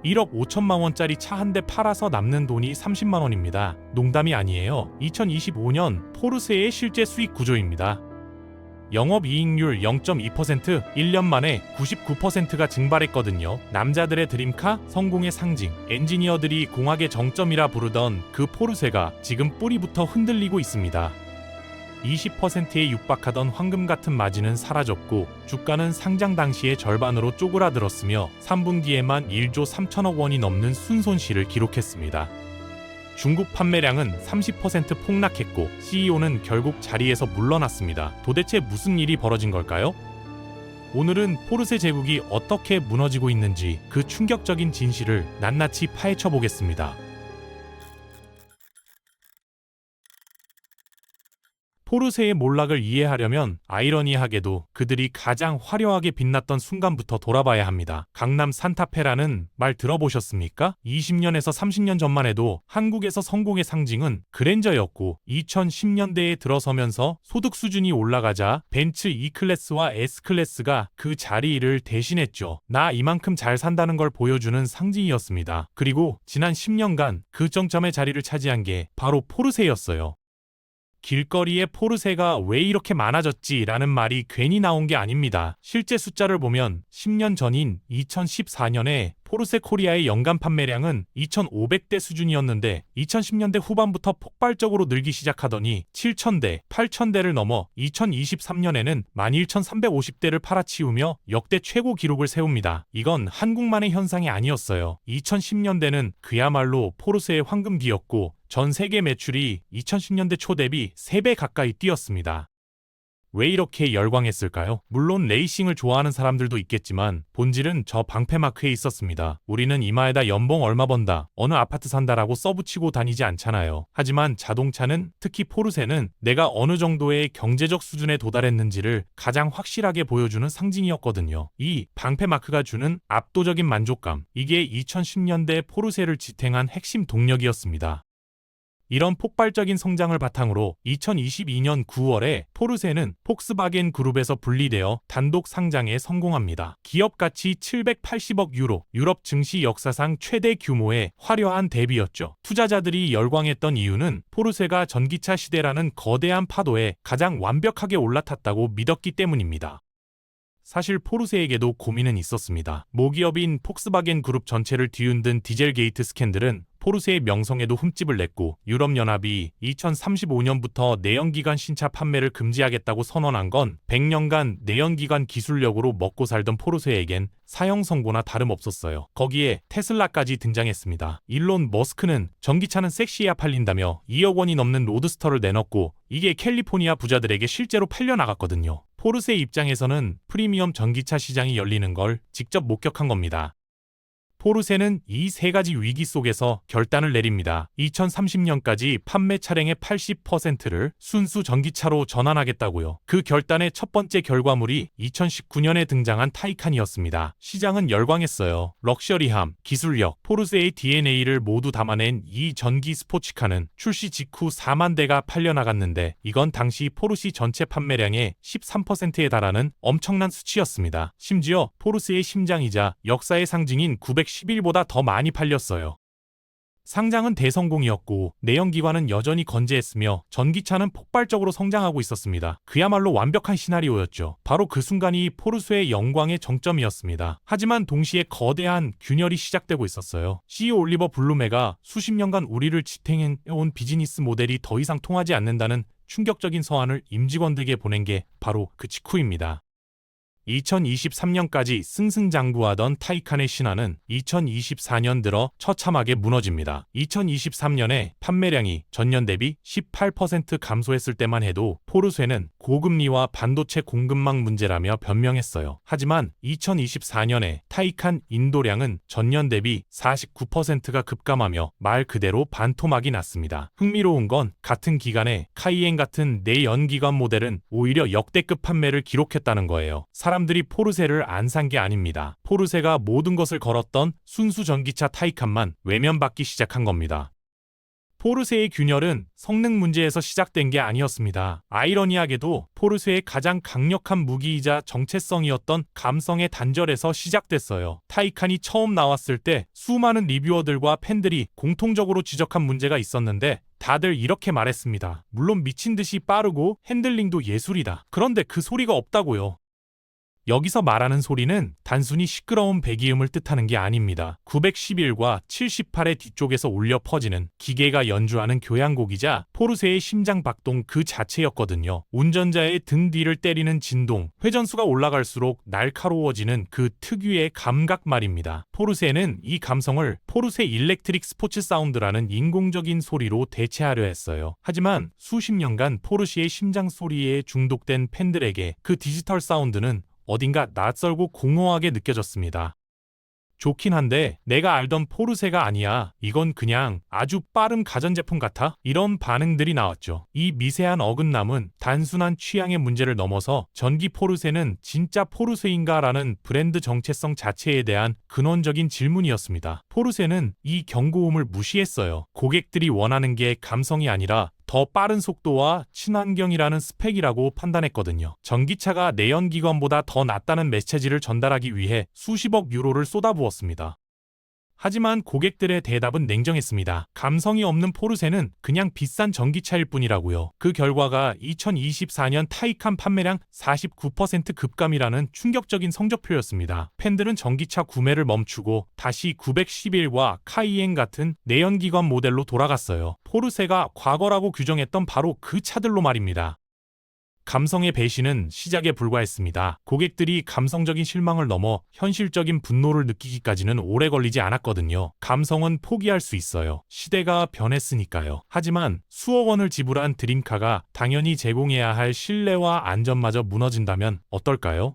1억 5천만 원짜리 차 한 대 팔아서 남는 돈이 30만 원입니다. 농담이 아니에요. 2025년 포르쉐의 실제 수익 구조입니다. 영업이익률 0.2%, 1년 만에 99%가 증발했거든요. 남자들의 드림카, 성공의 상징, 엔지니어들이 공학의 정점이라 부르던 그 포르쉐가 지금 뿌리부터 흔들리고 있습니다. 20%에 육박하던 황금 같은 마진은 사라졌고 주가는 상장 당시의 절반으로 쪼그라들었으며 3분기에만 1조 3천억 원이 넘는 순손실을 기록했습니다. 중국 판매량은 30% 폭락했고 CEO는 결국 자리에서 물러났습니다. 도대체 무슨 일이 벌어진 걸까요? 오늘은 포르쉐 제국이 어떻게 무너지고 있는지 그 충격적인 진실을 낱낱이 파헤쳐 보겠습니다. 포르쉐의 몰락을 이해하려면 아이러니하게도 그들이 가장 화려하게 빛났던 순간부터 돌아봐야 합니다. 강남 산타페라는 말 들어보셨습니까? 20년에서 30년 전만 해도 한국에서 성공의 상징은 그랜저였고 2010년대에 들어서면서 소득 수준이 올라가자 벤츠 E클래스와 S클래스가 그 자리를 대신했죠. 나 이만큼 잘 산다는 걸 보여주는 상징이었습니다. 그리고 지난 10년간 그 정점의 자리를 차지한 게 바로 포르쉐였어요. 길거리에 포르쉐가 왜 이렇게 많아졌지라는 말이 괜히 나온 게 아닙니다. 실제 숫자를 보면 10년 전인 2014년에 포르쉐 코리아의 연간 판매량은 2,500대 수준이었는데 2010년대 후반부터 폭발적으로 늘기 시작하더니 7,000대, 8,000대를 넘어 2023년에는 11,350대를 팔아치우며 역대 최고 기록을 세웁니다. 이건 한국만의 현상이 아니었어요. 2010년대는 그야말로 포르쉐의 황금기였고 전 세계 매출이 2010년대 초 대비 3배 가까이 뛰었습니다. 왜 이렇게 열광했을까요? 물론 레이싱을 좋아하는 사람들도 있겠지만 본질은 저 방패마크에 있었습니다. 우리는 이마에다 연봉 얼마 번다, 어느 아파트 산다라고 써붙이고 다니지 않잖아요. 하지만 자동차는, 특히 포르쉐는 내가 어느 정도의 경제적 수준에 도달했는지를 가장 확실하게 보여주는 상징이었거든요. 이 방패마크가 주는 압도적인 만족감, 이게 2010년대 포르쉐를 지탱한 핵심 동력이었습니다. 이런 폭발적인 성장을 바탕으로 2022년 9월에 포르쉐는 폭스바겐 그룹에서 분리되어 단독 상장에 성공합니다. 기업 가치 780억 유로, 유럽 증시 역사상 최대 규모의 화려한 데뷔였죠. 투자자들이 열광했던 이유는 포르쉐가 전기차 시대라는 거대한 파도에 가장 완벽하게 올라탔다고 믿었기 때문입니다. 사실 포르쉐에게도 고민은 있었습니다. 모기업인 폭스바겐 그룹 전체를 뒤흔든 디젤 게이트 스캔들은 포르쉐의 명성에도 흠집을 냈고 유럽연합이 2035년부터 내연기관 신차 판매를 금지하겠다고 선언한 건 100년간 내연기관 기술력으로 먹고 살던 포르쉐에겐 사형 선고나 다름없었어요. 거기에 테슬라까지 등장했습니다. 일론 머스크는 전기차는 섹시해야 팔린다며 2억 원이 넘는 로드스터를 내놨고 이게 캘리포니아 부자들에게 실제로 팔려나갔거든요. 포르쉐 입장에서는 프리미엄 전기차 시장이 열리는 걸 직접 목격한 겁니다. 포르쉐는 이 세 가지 위기 속에서 결단을 내립니다. 2030년까지 판매 차량의 80%를 순수 전기차로 전환하겠다고요. 그 결단의 첫 번째 결과물이 2019년에 등장한 타이칸이었습니다. 시장은 열광했어요. 럭셔리함, 기술력, 포르쉐의 DNA를 모두 담아낸 이 전기 스포츠카는 출시 직후 4만 대가 팔려나갔는데 이건 당시 포르쉐 전체 판매량의 13%에 달하는 엄청난 수치였습니다. 심지어 포르쉐의 심장이자 역사의 상징인 911보다 더 많이 팔렸어요. 상장은 대성공이었고 내연기관은 여전히 건재했으며 전기차는 폭발적으로 성장하고 있었습니다. 그야말로 완벽한 시나리오였죠. 바로 그 순간이 포르쉐의 영광의 정점이었습니다. 하지만 동시에 거대한 균열이 시작되고 있었어요. CEO 올리버 블루메가 수십 년간 우리를 지탱해온 비즈니스 모델이 더 이상 통하지 않는다는 충격적인 서한을 임직원들에게 보낸 게 바로 그 직후입니다. 2023년까지 승승장구하던 타이칸의 신화는 2024년 들어 처참하게 무너집니다. 2023년에 판매량이 전년 대비 18% 감소했을 때만 해도 포르쉐는 고금리와 반도체 공급망 문제라며 변명했어요. 하지만 2024년에 타이칸 인도량은 전년 대비 49%가 급감하며 말 그대로 반토막이 났습니다. 흥미로운 건 같은 기간에 카이엔 같은 내연기관 모델은 오히려 역대급 판매를 기록했다는 거예요. 사람들이 포르쉐를 안 산 게 아닙니다. 포르쉐가 모든 것을 걸었던 순수 전기차 타이칸만 외면받기 시작한 겁니다. 포르쉐의 균열은 성능 문제에서 시작된 게 아니었습니다. 아이러니하게도 포르쉐의 가장 강력한 무기이자 정체성이었던 감성의 단절에서 시작됐어요. 타이칸이 처음 나왔을 때 수많은 리뷰어들과 팬들이 공통적으로 지적한 문제가 있었는데 다들 이렇게 말했습니다. 물론 미친 듯이 빠르고 핸들링도 예술이다. 그런데 그 소리가 없다고요. 여기서 말하는 소리는 단순히 시끄러운 배기음을 뜻하는 게 아닙니다. 911과 78의 뒤쪽에서 울려 퍼지는 기계가 연주하는 교향곡이자 포르쉐의 심장 박동 그 자체였거든요. 운전자의 등 뒤를 때리는 진동, 회전수가 올라갈수록 날카로워지는 그 특유의 감각 말입니다. 포르쉐는 이 감성을 포르쉐 일렉트릭 스포츠 사운드라는 인공적인 소리로 대체하려 했어요. 하지만 수십 년간 포르쉐의 심장 소리에 중독된 팬들에게 그 디지털 사운드는 어딘가 낯설고 공허하게 느껴졌습니다. 좋긴 한데 내가 알던 포르쉐가 아니야. 이건 그냥 아주 빠른 가전제품 같아? 이런 반응들이 나왔죠. 이 미세한 어긋남은 단순한 취향의 문제를 넘어서 전기 포르쉐는 진짜 포르쉐인가 라는 브랜드 정체성 자체에 대한 근원적인 질문이었습니다. 포르쉐는 이 경고음을 무시했어요. 고객들이 원하는 게 감성이 아니라 더 빠른 속도와 친환경이라는 스펙이라고 판단했거든요. 전기차가 내연기관보다 더 낫다는 메시지를 전달하기 위해 수십억 유로를 쏟아부었습니다. 하지만 고객들의 대답은 냉정했습니다. 감성이 없는 포르쉐는 그냥 비싼 전기차일 뿐이라고요. 그 결과가 2024년 타이칸 판매량 49% 급감이라는 충격적인 성적표였습니다. 팬들은 전기차 구매를 멈추고 다시 911과 카이엔 같은 내연기관 모델로 돌아갔어요. 포르쉐가 과거라고 규정했던 바로 그 차들로 말입니다. 감성의 배신은 시작에 불과했습니다. 고객들이 감성적인 실망을 넘어 현실적인 분노를 느끼기까지는 오래 걸리지 않았거든요. 감성은 포기할 수 있어요. 시대가 변했으니까요. 하지만 수억 원을 지불한 드림카가 당연히 제공해야 할 신뢰와 안전마저 무너진다면 어떨까요?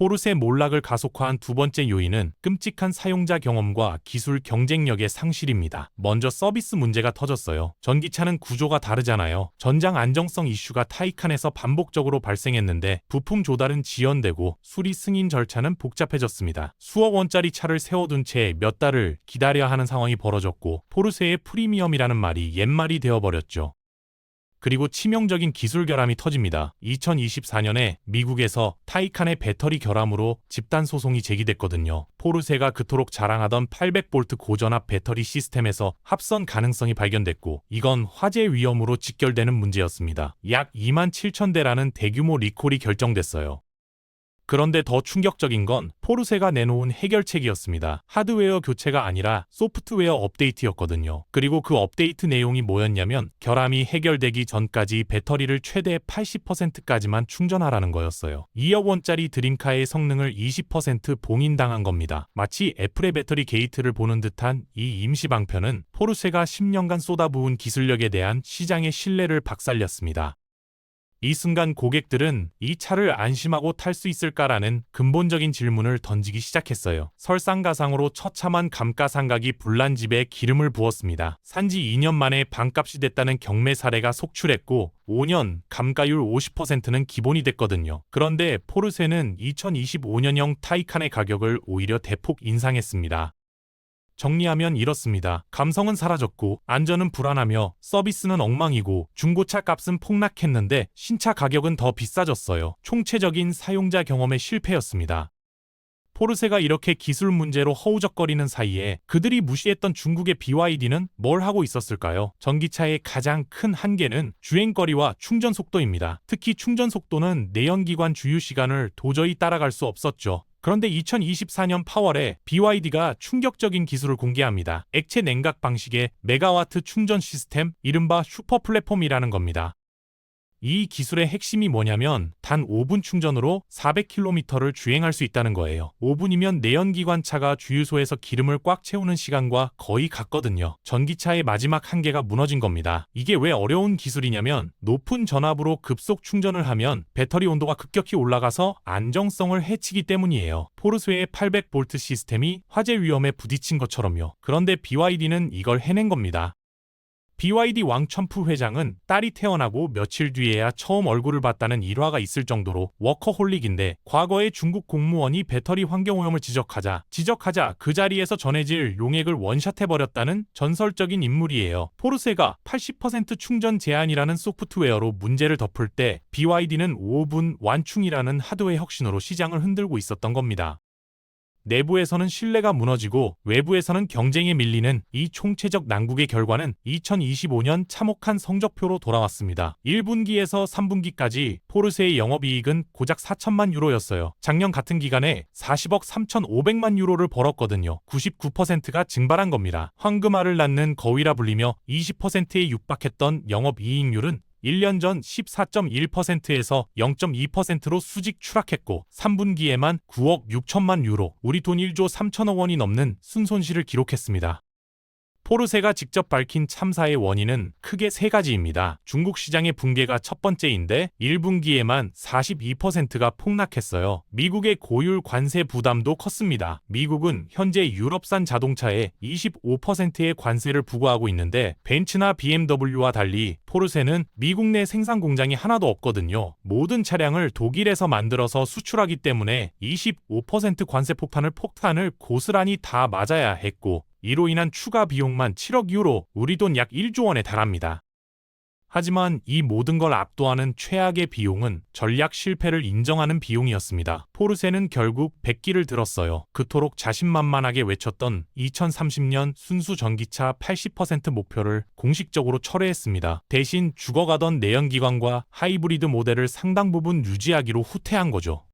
포르쉐 몰락을 가속화한 두 번째 요인은 끔찍한 사용자 경험과 기술 경쟁력의 상실입니다. 먼저 서비스 문제가 터졌어요. 전기차는 구조가 다르잖아요. 전장 안정성 이슈가 타이칸에서 반복적으로 발생했는데 부품 조달은 지연되고 수리 승인 절차는 복잡해졌습니다. 수억 원짜리 차를 세워둔 채 몇 달을 기다려야 하는 상황이 벌어졌고 포르쉐의 프리미엄이라는 말이 옛말이 되어버렸죠. 그리고 치명적인 기술 결함이 터집니다. 2024년에 미국에서 타이칸의 배터리 결함으로 집단 소송이 제기됐거든요. 포르쉐가 그토록 자랑하던 800V 고전압 배터리 시스템에서 합선 가능성이 발견됐고 이건 화재 위험으로 직결되는 문제였습니다. 약 27,000대라는 대규모 리콜이 결정됐어요. 그런데 더 충격적인 건 포르쉐가 내놓은 해결책이었습니다. 하드웨어 교체가 아니라 소프트웨어 업데이트였거든요. 그리고 그 업데이트 내용이 뭐였냐면 결함이 해결되기 전까지 배터리를 최대 80%까지만 충전하라는 거였어요. 2억 원짜리 드림카의 성능을 20% 봉인당한 겁니다. 마치 애플의 배터리 게이트를 보는 듯한 이 임시 방편은 포르쉐가 10년간 쏟아부은 기술력에 대한 시장의 신뢰를 박살냈습니다. 이 순간 고객들은 이 차를 안심하고 탈 수 있을까라는 근본적인 질문을 던지기 시작했어요. 설상가상으로 처참한 감가상각이 불난 집에 기름을 부었습니다. 산지 2년 만에 반값이 됐다는 경매 사례가 속출했고 5년 감가율 50%는 기본이 됐거든요. 그런데 포르쉐는 2025년형 타이칸의 가격을 오히려 대폭 인상했습니다. 정리하면 이렇습니다. 감성은 사라졌고 안전은 불안하며 서비스는 엉망이고 중고차 값은 폭락했는데 신차 가격은 더 비싸졌어요. 총체적인 사용자 경험의 실패였습니다. 포르쉐가 이렇게 기술 문제로 허우적거리는 사이에 그들이 무시했던 중국의 BYD는 뭘 하고 있었을까요? 전기차의 가장 큰 한계는 주행거리와 충전 속도입니다. 특히 충전 속도는 내연기관 주유 시간을 도저히 따라갈 수 없었죠. 그런데 2024년 8월에 BYD가 충격적인 기술을 공개합니다. 액체 냉각 방식의 메가와트 충전 시스템, 이른바 슈퍼 플랫폼이라는 겁니다. 이 기술의 핵심이 뭐냐면 단 5분 충전으로 400km를 주행할 수 있다는 거예요. 5분이면 내연기관차가 주유소에서 기름을 꽉 채우는 시간과 거의 같거든요. 전기차의 마지막 한계가 무너진 겁니다. 이게 왜 어려운 기술이냐면 높은 전압으로 급속 충전을 하면 배터리 온도가 급격히 올라가서 안정성을 해치기 때문이에요. 포르쉐의 800V 시스템이 화재 위험에 부딪힌 것처럼요. 그런데 BYD는 이걸 해낸 겁니다. BYD 왕천프 회장은 딸이 태어나고 며칠 뒤에야 처음 얼굴을 봤다는 일화가 있을 정도로 워커홀릭인데, 과거에 중국 공무원이 배터리 환경오염을 지적하자 그 자리에서 전해질 용액을 원샷해버렸다는 전설적인 인물이에요. 포르쉐가 80% 충전 제한이라는 소프트웨어로 문제를 덮을 때 BYD는 5분 완충이라는 하드웨어 혁신으로 시장을 흔들고 있었던 겁니다. 내부에서는 신뢰가 무너지고 외부에서는 경쟁에 밀리는 이 총체적 난국의 결과는 2025년 참혹한 성적표로 돌아왔습니다. 1분기에서 3분기까지 포르쉐의 영업이익은 고작 4천만 유로였어요. 작년 같은 기간에 40억 3,500만 유로를 벌었거든요. 99%가 증발한 겁니다. 황금알을 낳는 거위라 불리며 20%에 육박했던 영업이익률은 1년 전 14.1%에서 0.2%로 수직 추락했고 3분기에만 9억 6천만 유로, 우리 돈 1조 3천억 원이 넘는 순손실을 기록했습니다. 포르쉐가 직접 밝힌 참사의 원인은 크게 세 가지입니다. 중국 시장의 붕괴가 첫 번째인데 1분기에만 42%가 폭락했어요. 미국의 고율 관세 부담도 컸습니다. 미국은 현재 유럽산 자동차에 25%의 관세를 부과하고 있는데 벤츠나 BMW와 달리 포르쉐는 미국 내 생산 공장이 하나도 없거든요. 모든 차량을 독일에서 만들어서 수출하기 때문에 25% 관세 폭탄을 고스란히 다 맞아야 했고, 이로 인한 추가 비용만 7억 유로, 우리 돈 약 1조 원에 달합니다. 하지만 이 모든 걸 압도하는 최악의 비용은 전략 실패를 인정하는 비용이었습니다. 포르쉐는 결국 백기를 들었어요. 그토록 자신만만하게 외쳤던 2030년 순수 전기차 80% 목표를 공식적으로 철회했습니다. 대신 죽어가던 내연기관과 하이브리드 모델을 상당 부분 유지하기로 후퇴한 거죠.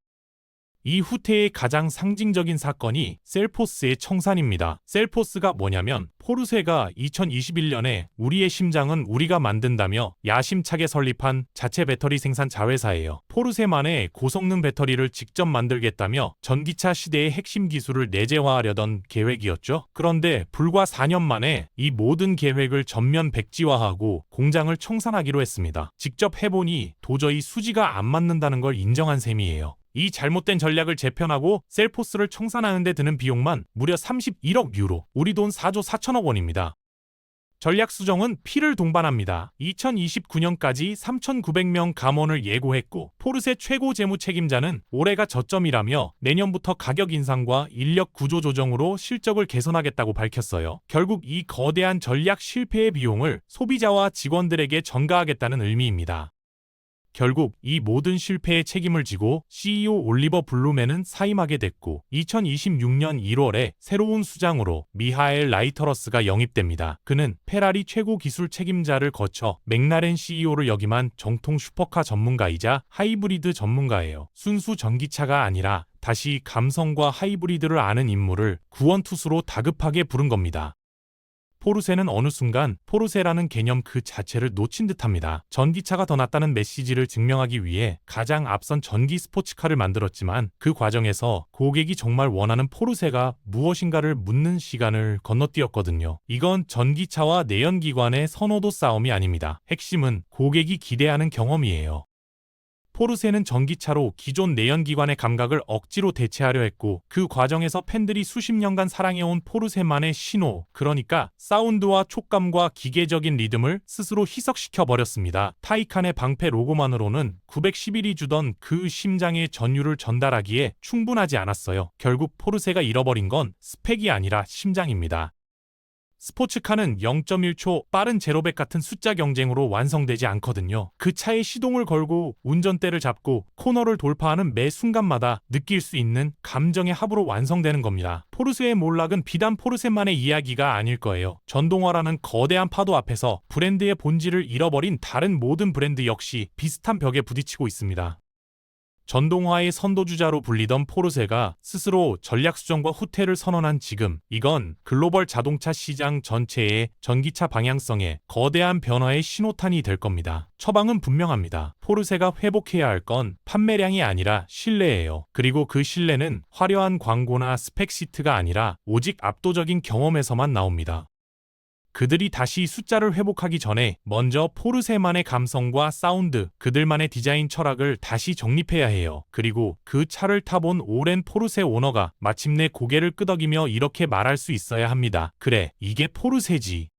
이 후퇴의 가장 상징적인 사건이 셀포스의 청산입니다. 셀포스가 뭐냐면 포르쉐가 2021년에 우리의 심장은 우리가 만든다며 야심차게 설립한 자체 배터리 생산 자회사예요. 포르쉐만의 고성능 배터리를 직접 만들겠다며 전기차 시대의 핵심 기술을 내재화하려던 계획이었죠. 그런데 불과 4년 만에 이 모든 계획을 전면 백지화하고 공장을 청산하기로 했습니다. 직접 해보니 도저히 수지가 안 맞는다는 걸 인정한 셈이에요. 이 잘못된 전략을 재편하고 셀포스를 청산하는 데 드는 비용만 무려 31억 유로, 우리 돈 4조 4천억 원입니다. 전략 수정은 피를 동반합니다. 2029년까지 3,900명 감원을 예고했고, 포르쉐 최고 재무 책임자는 올해가 저점이라며 내년부터 가격 인상과 인력 구조 조정으로 실적을 개선하겠다고 밝혔어요. 결국 이 거대한 전략 실패의 비용을 소비자와 직원들에게 전가하겠다는 의미입니다. 결국 이 모든 실패의 책임을 지고 CEO 올리버 블룸에는 사임하게 됐고, 2026년 1월에 새로운 수장으로 미하엘 라이터러스가 영입됩니다. 그는 페라리 최고 기술 책임자를 거쳐 맥라렌 CEO를 역임한 정통 슈퍼카 전문가이자 하이브리드 전문가예요. 순수 전기차가 아니라 다시 감성과 하이브리드를 아는 인물을 구원투수로 다급하게 부른 겁니다. 포르쉐는 어느 순간 포르쉐라는 개념 그 자체를 놓친 듯합니다. 전기차가 더 낫다는 메시지를 증명하기 위해 가장 앞선 전기 스포츠카를 만들었지만 그 과정에서 고객이 정말 원하는 포르쉐가 무엇인가를 묻는 시간을 건너뛰었거든요. 이건 전기차와 내연기관의 선호도 싸움이 아닙니다. 핵심은 고객이 기대하는 경험이에요. 포르쉐는 전기차로 기존 내연기관의 감각을 억지로 대체하려 했고, 그 과정에서 팬들이 수십 년간 사랑해온 포르쉐만의 신호, 그러니까 사운드와 촉감과 기계적인 리듬을 스스로 희석시켜버렸습니다. 타이칸의 방패 로고만으로는 911이 주던 그 심장의 전율을 전달하기에 충분하지 않았어요. 결국 포르쉐가 잃어버린 건 스펙이 아니라 심장입니다. 스포츠카는 0.1초 빠른 제로백 같은 숫자 경쟁으로 완성되지 않거든요. 그 차에 시동을 걸고 운전대를 잡고 코너를 돌파하는 매 순간마다 느낄 수 있는 감정의 합으로 완성되는 겁니다. 포르쉐의 몰락은 비단 포르쉐만의 이야기가 아닐 거예요. 전동화라는 거대한 파도 앞에서 브랜드의 본질을 잃어버린 다른 모든 브랜드 역시 비슷한 벽에 부딪히고 있습니다. 전동화의 선도주자로 불리던 포르쉐가 스스로 전략 수정과 후퇴를 선언한 지금, 이건 글로벌 자동차 시장 전체의 전기차 방향성에 거대한 변화의 신호탄이 될 겁니다. 처방은 분명합니다. 포르쉐가 회복해야 할 건 판매량이 아니라 신뢰예요. 그리고 그 신뢰는 화려한 광고나 스펙 시트가 아니라 오직 압도적인 경험에서만 나옵니다. 그들이 다시 숫자를 회복하기 전에 먼저 포르쉐만의 감성과 사운드, 그들만의 디자인 철학을 다시 정립해야 해요. 그리고 그 차를 타본 오랜 포르쉐 오너가 마침내 고개를 끄덕이며 이렇게 말할 수 있어야 합니다. 그래, 이게 포르쉐지.